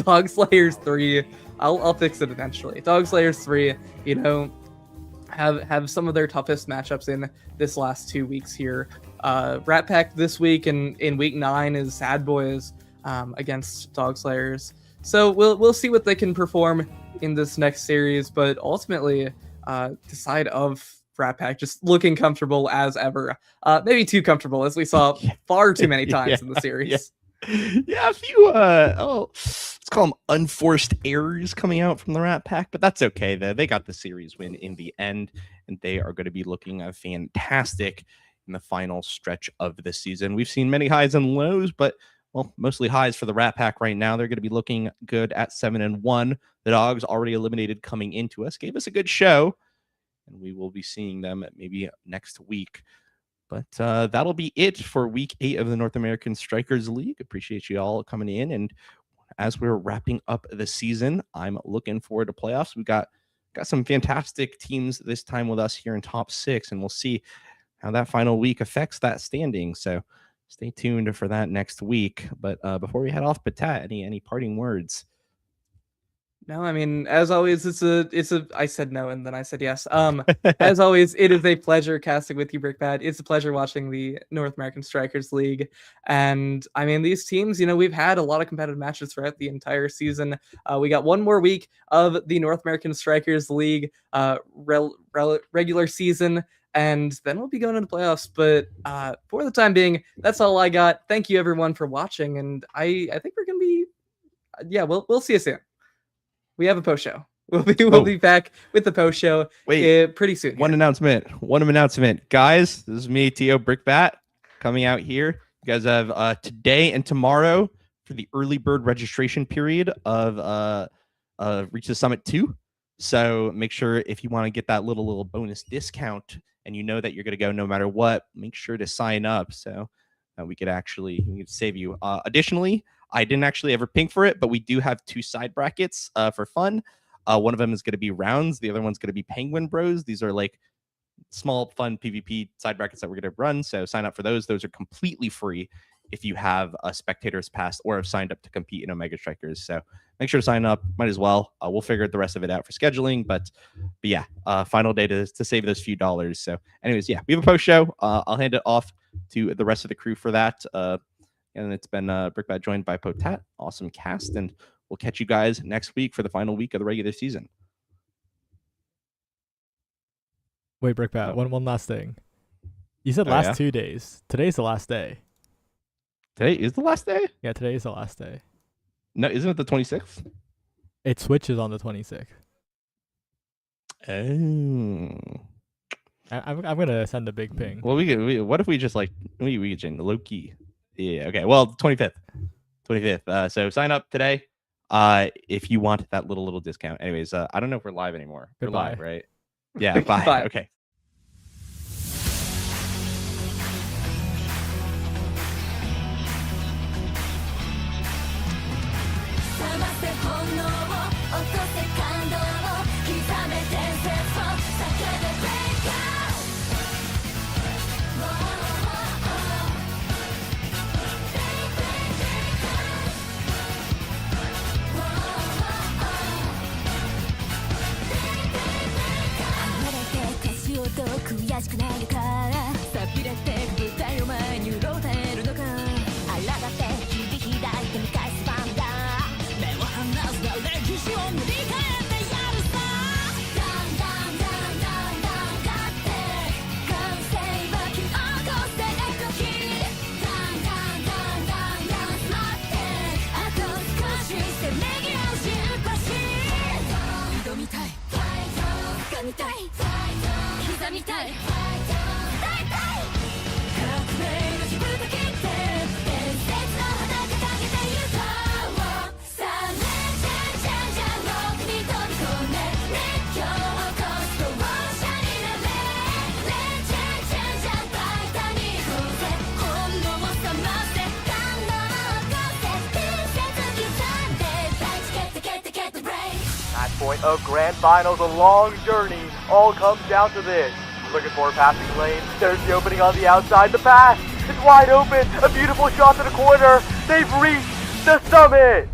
Dog Slayers 3. I'll fix it eventually. Dog Slayers 3, you know, have some of their toughest matchups in this last 2 weeks here. Rat Pack this week and in week 9 is Sad Boys against Dog Slayers. So we'll see what they can perform in this next series, but ultimately the side of Rat Pack just looking comfortable as ever. Maybe too comfortable, as we saw far too many times in the series. Yeah, a few let's call them unforced errors coming out from the Rat Pack, but that's okay though. They got the series win in the end, and they are going to be looking fantastic in the final stretch of the season. We've seen many highs and lows, but well, mostly highs for the Rat Pack right now. They're going to be looking good at 7-1. The Dogs, already eliminated coming into us, gave us a good show, and we will be seeing them maybe next week. But that'll be it for week 8 of the North American Strikers League. Appreciate you all coming in. And as we're wrapping up the season, I'm looking forward to playoffs. We got some fantastic teams this time with us here in top 6, and we'll see how that final week affects that standing. So stay tuned for that next week. But before we head off, Patat, any parting words? No, I mean, as always, I said no and then I said yes. As always, it is a pleasure casting with you, Brickbat. It's a pleasure watching the North American Strikers League. And I mean, these teams, we've had a lot of competitive matches throughout the entire season. We got one more week of the North American Strikers League regular season, and then we'll be going into the playoffs. But for the time being, that's all I got. Thank you everyone for watching, and I think we're gonna be we'll see you soon. We have a post show. We'll be back with the post show pretty soon. One announcement. Guys, this is me, Tio Brickbat, coming out here. You guys have today and tomorrow for the early bird registration period of Reach the Summit 2. So make sure if you want to get that little bonus discount and you know that you're going to go no matter what, make sure to sign up so that we could save you. Additionally, I didn't actually ever ping for it, but we do have 2 side brackets for fun. One of them is going to be rounds. The other one's going to be Penguin Bros. These are like small, fun PvP side brackets that we're going to run. So sign up for those. Those are completely free if you have a Spectator's Pass or have signed up to compete in Omega Strikers. So make sure to sign up. Might as well. We'll figure the rest of it out for scheduling. But yeah, final day to save those few dollars. So anyways, yeah, we have a post show. I'll hand it off to the rest of the crew for that. And it's been Brickbat joined by Potat. Awesome cast. And we'll catch you guys next week for the final week of the regular season. Wait, Brickbat, one last thing. You said last 2 days. Today's the last day. Today is the last day? Yeah, today is the last day. No, isn't it the 26th? It switches on the 26th. Oh. I'm gonna send a big ping. Well, what if we just we change low key? Yeah. Okay. Well, 25th. So sign up today. If you want that little discount. Anyways, I don't know if we're live anymore. Goodbye. We're live, right? Yeah. Bye. Bye. Okay.悔しくないのかさびれて舞台を前にうろたえるのかあらがって切り開いて見返す番だ目を離すな歴史を塗り替えてやるさダンダンダンダンダンだって完成巻き起こしていく時ダンダンダンダンダン待ってあと少しして右を出発し挑みたい掴みたい刻みたい伝えたい革命の自分だけって伝説の花掲げてゆこうさあねじゃんじゃん僕に飛び込んで熱狂を起こすと放射になれねじゃんバイタに行こうぜ本能を覚ませ感動を起こせ伝説刻んで大地get the break Match point of grand finals, a long journey, all comes down to this. Looking for a passing lane, there's the opening on the outside, the pass, it's wide open, a beautiful shot to the corner, they've reached the summit!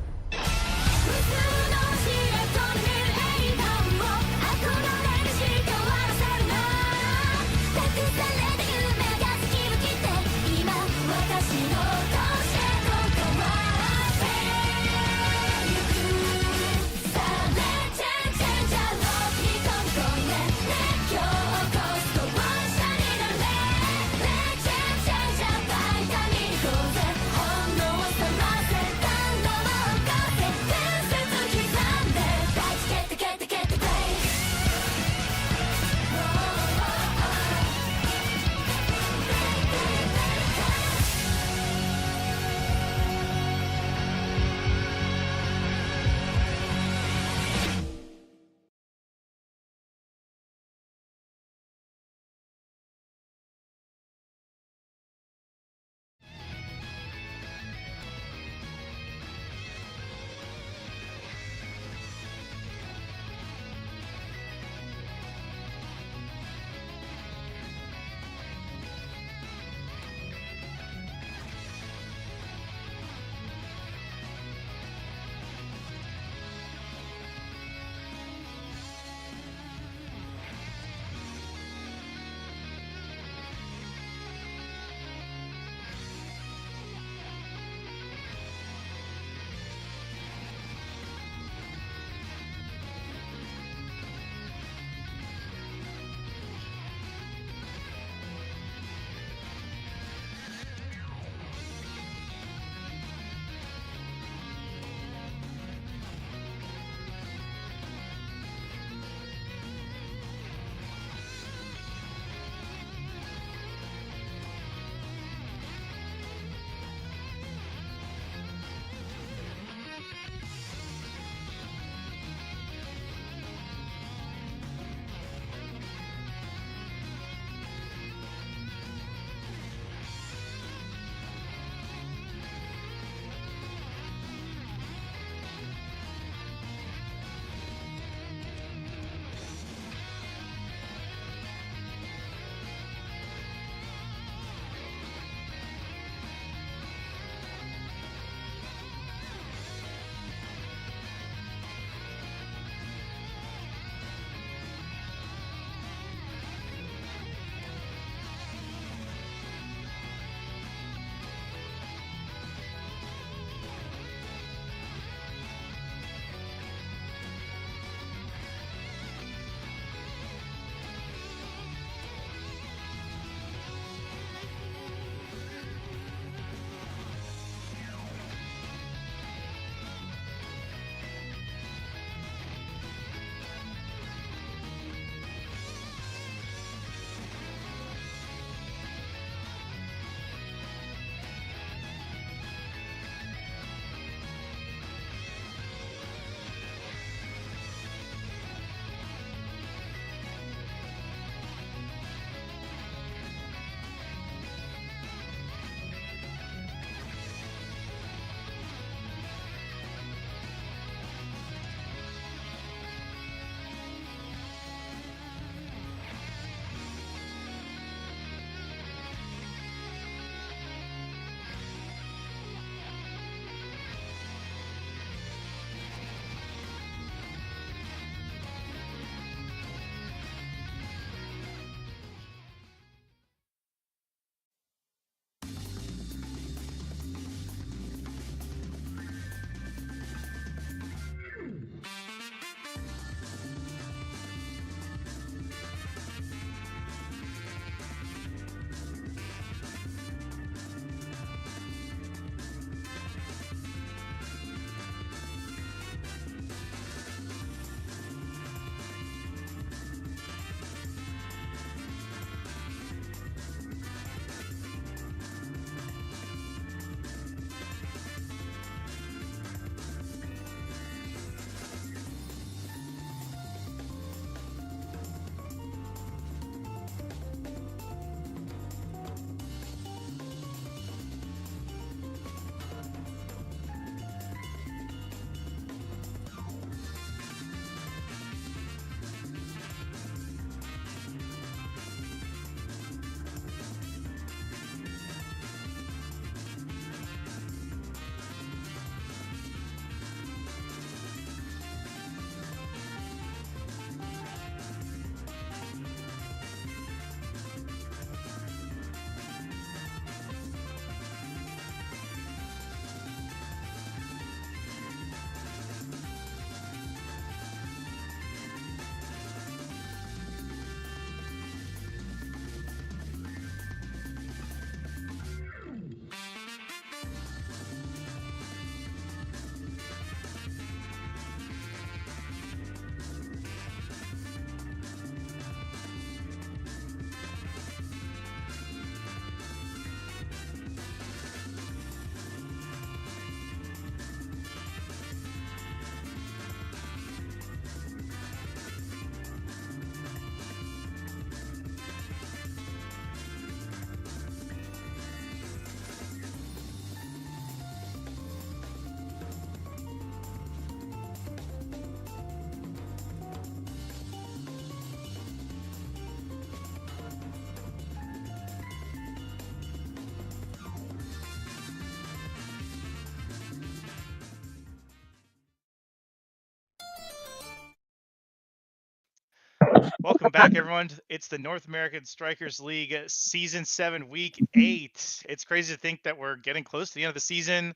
Welcome back, everyone. It's the North American Strikers League Season 7, Week 8. It's crazy to think that we're getting close to the end of the season.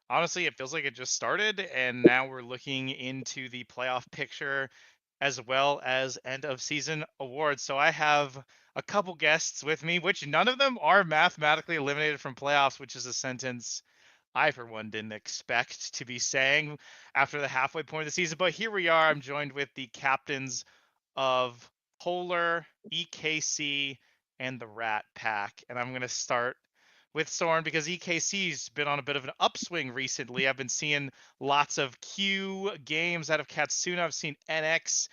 Honestly, it feels like it just started, and now we're looking into the playoff picture as well as end of season awards. So I have a couple guests with me, which none of them are mathematically eliminated from playoffs, which is a sentence I, for one, didn't expect to be saying after the halfway point of the season. But here we are. I'm joined with the captains of Polar, EKC, and the Rat Pack. And I'm going to start with Soren because EKC's been on a bit of an upswing recently. I've been seeing lots of Q games out of Katsuna. I've seen NX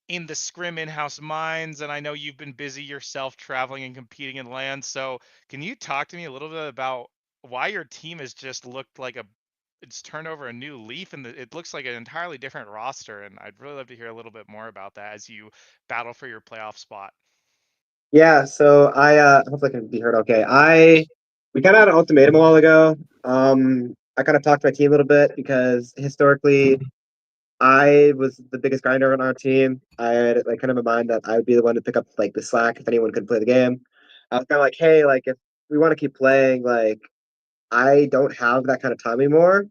in the Scrim in-house mines, and I know you've been busy yourself traveling and competing in LAN. So can you talk to me a little bit about why your team has just looked like it's turned over a new leaf, and it looks like an entirely different roster, and I'd really love to hear a little bit more about that as you battle for your playoff spot. Yeah, so I hopefully I can be heard okay. We kind of had an ultimatum a while ago. I kind of talked to my team a little bit because historically I was the biggest grinder on our team. I had like kind of in mind that I would be the one to pick up like the slack if anyone couldn't play the game. I was kind of like, hey, like if we want to keep playing, like I don't have that kind of time anymore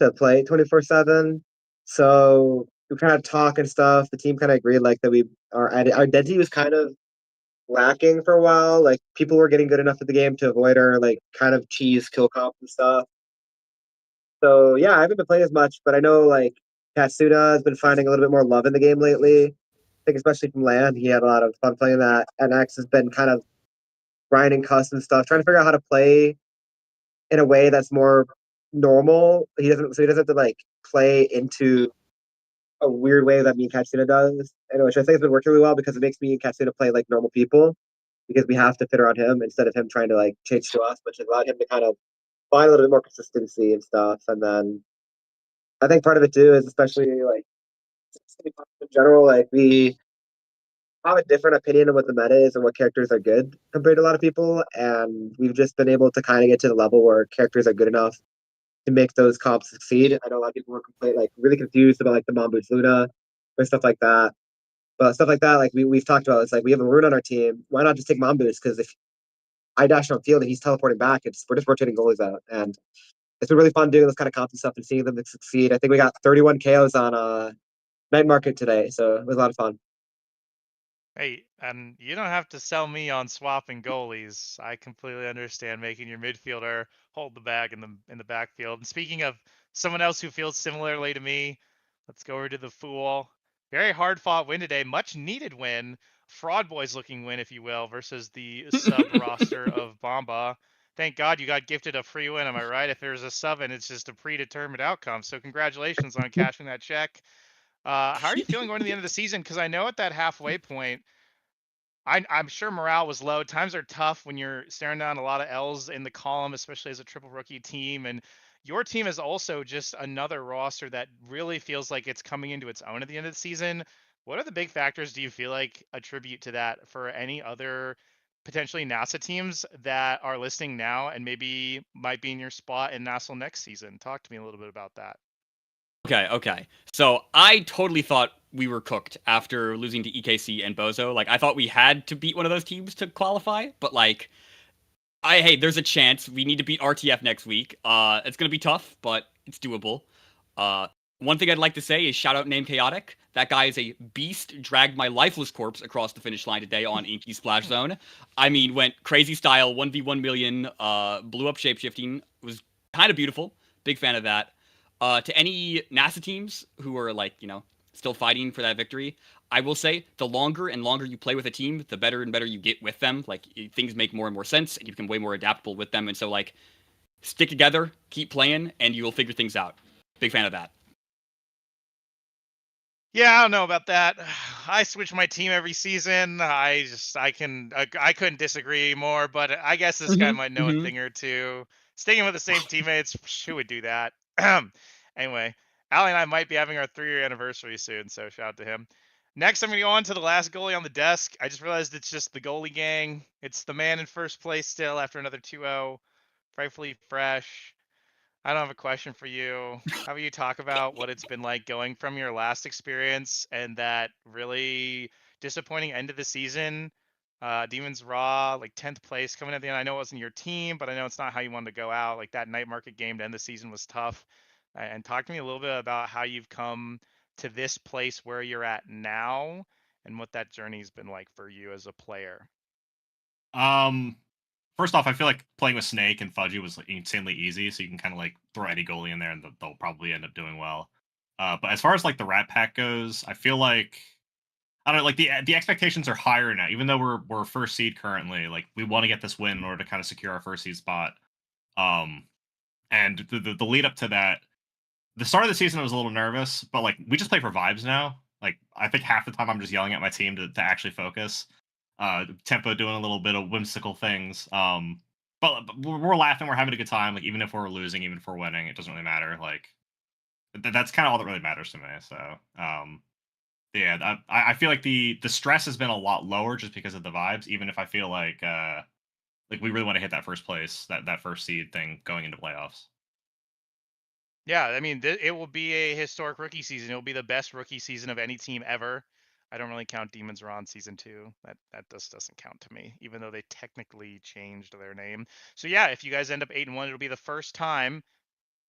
to play 24/7. So we kind of talk and stuff. The team kind of agreed like that our identity was kind of lacking for a while. Like people were getting good enough at the game to avoid our like kind of cheese kill comp and stuff. So yeah, I haven't been playing as much, but I know like Katsuna has been finding a little bit more love in the game lately. I think especially from LAN, he had a lot of fun playing that. And X has been kind of grinding custom stuff, trying to figure out how to play in a way that's more normal. He doesn't have to like play into a weird way that me and Katsuna does. And which I think has been working really well because it makes me and Katsuna play like normal people because we have to fit around him instead of him trying to like change to us, which has allowed him to kind of find a little bit more consistency and stuff. And then I think part of it too is especially like in general, like we have a different opinion of what the meta is and what characters are good compared to a lot of people. And we've just been able to kind of get to the level where characters are good enough to make those comps succeed. I know a lot of people were like really confused about like the Mom Boots Luna or stuff like that. But stuff like that, like we've talked about, it's like we have a rune on our team. Why not just take Mom Boots? Because if I dash on field and he's teleporting back, we're just rotating goalies out. And it's been really fun doing this kind of comp and stuff and seeing them succeed. I think we got 31 KOs on Night Market today, so it was a lot of fun. Hey, and you don't have to sell me on swapping goalies. I completely understand making your midfielder hold the bag in the backfield. And speaking of someone else who feels similarly to me, let's go over to the Fool. Very hard fought win today, much needed win. Fraud Boys looking win, if you will, versus the sub roster of Bomba. Thank God you got gifted a free win, am I right? If there's a sub and it's just a predetermined outcome. So congratulations on cashing that check. How are you feeling going to the end of the season? Because I know at that halfway point, I'm sure morale was low. Times are tough when you're staring down a lot of L's in the column, especially as a triple rookie team. And your team is also just another roster that really feels like it's coming into its own at the end of the season. What are the big factors do you feel like attribute to that for any other potentially NASA teams that are listening now and maybe might be in your spot in NASL next season? Talk to me a little bit about that. Okay. So I totally thought we were cooked after losing to EKC and Bozo. Like, I thought we had to beat one of those teams to qualify, but like, hey, there's a chance. We need to beat RTF next week. It's gonna be tough, but it's doable. One thing I'd like to say is shout out Name Chaotic. That guy is a beast. Dragged my lifeless corpse across the finish line today on Inky Splash Zone. I mean, went crazy style, 1v1 million, blew up shapeshifting. It was kind of beautiful. Big fan of that. To any NASA teams who are like, still fighting for that victory, I will say the longer and longer you play with a team, the better and better you get with them. Like, things make more and more sense, and you become way more adaptable with them. And so, like, stick together, keep playing, and you will figure things out. Big fan of that. Yeah, I don't know about that. I switch my team every season. I couldn't disagree more, but I guess this guy might know a thing or two. Sticking with the same teammates, who would do that? Anyway, Ali and I might be having our 3-year anniversary soon, so shout out to him. Next, I'm going to go on to the last goalie on the desk. I just realized it's just the goalie gang. It's the man in first place still after another 2-0. Frightfully fresh. I don't have a question for you. How about you talk about what it's been like going from your last experience and that really disappointing end of the season. Demons Raw, like 10th place coming at the end. I know it wasn't your team, but I know it's not how you wanted to go out. Like that night market game to end the season was tough. And talk to me a little bit about how you've come to this place where you're at now and what that journey's been like for you as a player. First off, I feel like playing with Snake and Fudgy was like, insanely easy, so you can kind of like throw any goalie in there and they'll probably end up doing well. But as far as like the Rat Pack goes, I feel like I don't know, like the expectations are higher now. Even though we're first seed currently, like we want to get this win in order to kind of secure our first seed spot. And the lead up to that, the start of the season I was a little nervous, but like we just play for vibes now. Like I think half the time I'm just yelling at my team to actually focus. Tempo doing a little bit of whimsical things. But we're laughing, we're having a good time. Like even if we're losing, even if we're winning, it doesn't really matter. Like that's kind of all that really matters to me. So yeah, I feel like the stress has been a lot lower just because of the vibes. Even if I feel like we really want to hit that first place, that first seed thing going into playoffs. Yeah, I mean, it will be a historic rookie season. It will be the best rookie season of any team ever. I don't really count Demons Raw in season 2. That just doesn't count to me, even though they technically changed their name. So yeah, if you guys end up 8-1, it'll be the first time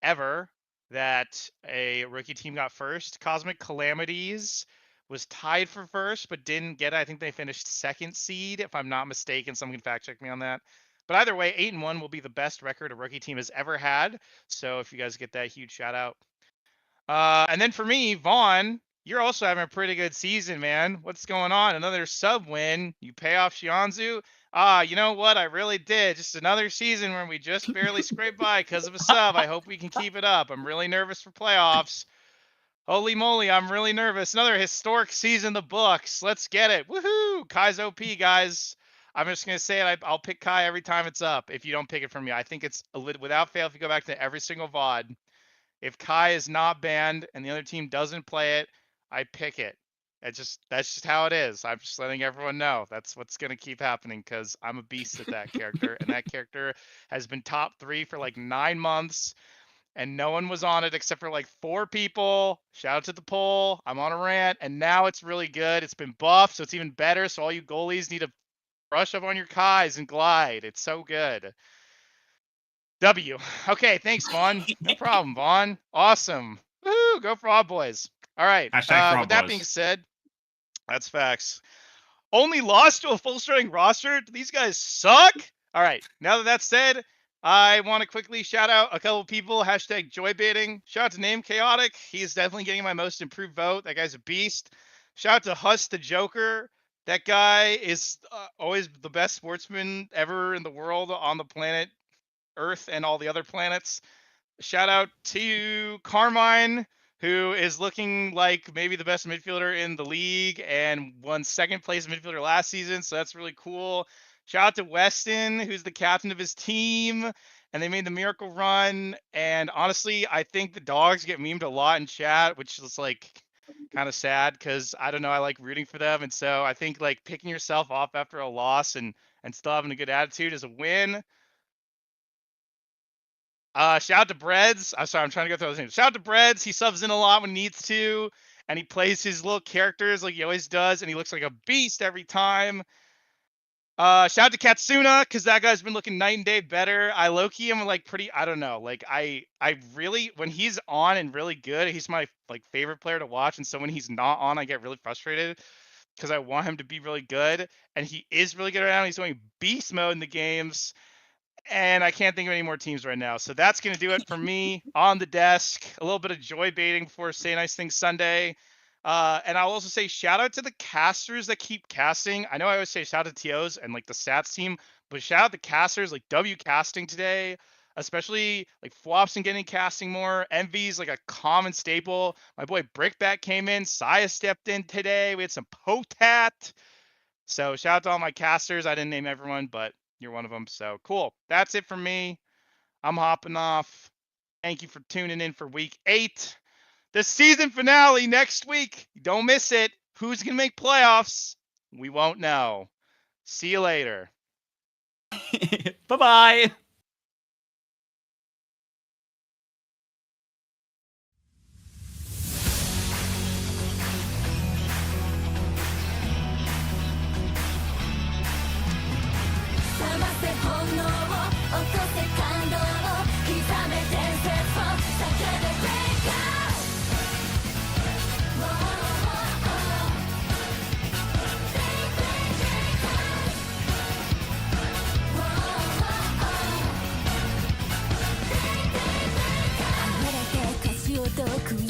ever that a rookie team got first. Cosmic Calamities was tied for first, but didn't get it. I think they finished second seed, if I'm not mistaken. Someone can fact check me on that. But either way, 8-1 will be the best record a rookie team has ever had. So if you guys get that, huge shout out. And then for me, Vaughn, you're also having a pretty good season, man. What's going on? Another sub win. You pay off Shianzu. You know what? I really did. Just another season where we just barely scraped by because of a sub. I hope we can keep it up. I'm really nervous for playoffs. Holy moly, I'm really nervous. Another historic season in the books. Let's get it. Woohoo! Kai's OP, guys. I'm just going to say it. I'll pick Kai every time it's up if you don't pick it from me. I think it's without fail if you go back to every single VOD. If Kai is not banned and the other team doesn't play it, I pick it. That's just how it is. I'm just letting everyone know. That's what's going to keep happening because I'm a beast at that character. And that character has been top 3 for like 9 months. And no one was on it except for like 4 people. Shout out to the poll. I'm on a rant. And now it's really good. It's been buffed, so it's even better. So all you goalies need to brush up on your Kais and glide. It's so good. W. Okay, thanks, Vaughn. No problem, Vaughn. Awesome. Woo, go Frog Boys. All right. With that being said, that's facts. Only lost to a full-strength roster? Do these guys suck? All right. Now that that's said, I want to quickly shout out a couple people. Hashtag joybaiting. Shout out to Name Chaotic. He's definitely getting my most improved vote. That guy's a beast. Shout out to Huss the Joker. That guy is always the best sportsman ever in the world on the planet Earth and all the other planets. Shout out to Carmine, who is looking like maybe the best midfielder in the league and won second place midfielder last season. So that's really cool. Shout out to Weston, who's the captain of his team, and they made the miracle run. And honestly, I think the dogs get memed a lot in chat, which is like kind of sad because I don't know, I like rooting for them. And so I think like picking yourself off after a loss and still having a good attitude is a win. Shout out to Breads. I'm sorry, I'm trying to go through those names. Shout out to Breads. He subs in a lot when he needs to, and he plays his little characters like he always does, and he looks like a beast every time. Shout out to Katsuna, because that guy's been looking night and day better. I low-key am like pretty, I don't know, like I really, when he's on and really good, he's my like favorite player to watch, and so when he's not on, I get really frustrated because I want him to be really good, and he is really good right now. He's going beast mode in the games. And I can't think of any more teams right now. So that's going to do it for me on the desk. A little bit of joy baiting before Say Nice Things Sunday. And I'll also say shout out to the casters that keep casting. I know I always say shout out to TOs and like the stats team, but shout out to casters like W casting today, especially like Flopson getting casting more. Envy's like a common staple. My boy Brickbat came in. Saya stepped in today. We had some Potat. So shout out to all my casters. I didn't name everyone, but you're one of them. So cool. That's it for me. I'm hopping off. Thank you for tuning in for week 8. The season finale next week. Don't miss it. Who's going to make playoffs? We won't know. See you later. Bye-bye.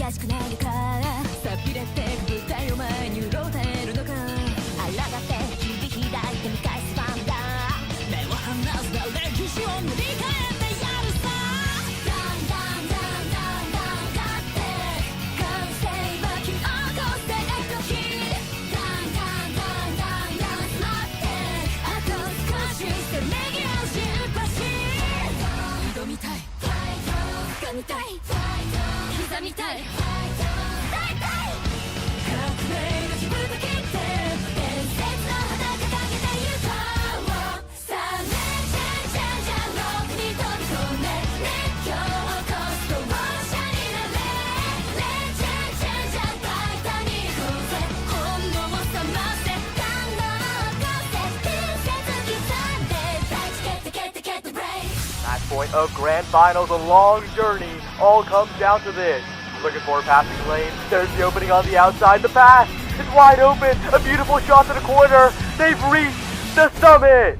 かしくなるからさびれてく舞台を前にうろたえるのかあらがって切り開いて見返すファンだ目を離すな歴史を塗り替えてやるさダンダンダンダンダン勝って完成巻き起こしていく時ダンダンダンダンダン待ってあと少しせめぎ合うしっぱし挑みたい掴みたい刻みたい革命の火ぶた切って伝説の旗掲げてゆこうさあねじゃんじゃんじゃんロックに飛び込んで熱狂を起こすと者になれねじゃんじゃんじゃん大胆に行こうぜ本能を覚ませ感動を起こせ伝説刻んで大地蹴って蹴って蹴ってブレイク Match point of Grand Finals, a long journey, all comes down to this. Looking for a passing lane, there's the opening on the outside, the pass is wide open, a beautiful shot to the corner, they've reached the summit!